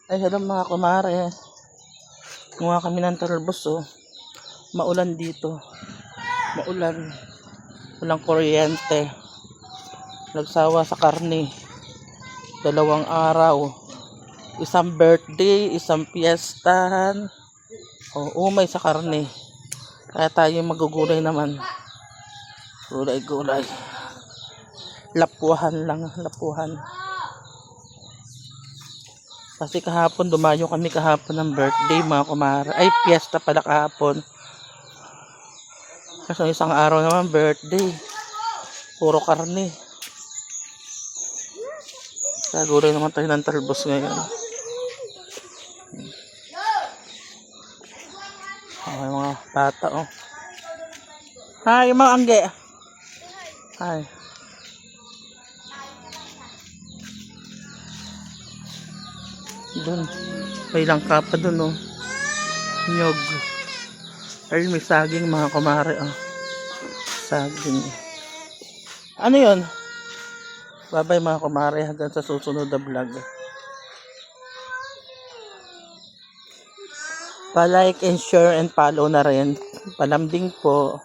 Ay, hello mga kumare. Kumuha kami ng talbos, oh. Maulan dito. Maulan. Walang kuryente. Nagsawa sa karne. 2 araw. Isang birthday, isang piyestahan. Umay sa karne. Kaya tayo magugulay naman. Gulay-gulay. Lapuhan lang, lapuhan. Kasi kahapon, dumayo kami kahapon ng birthday mga kumare. Ay, piyesta pala kahapon. Kasi isang araw naman birthday. Puro karne. Gulay naman tayo ng talbos ngayon. Okay, mga bata, oh. Hi, mga angge. Hi. Doon. May langka pa doon, oh. Nyog. Ay, may saging mga kumare, oh. Saging. Ano yun? Bye-bye mga kumare. Hanggang sa susunod na vlog. Pa-like and share and follow na rin. Palambing po.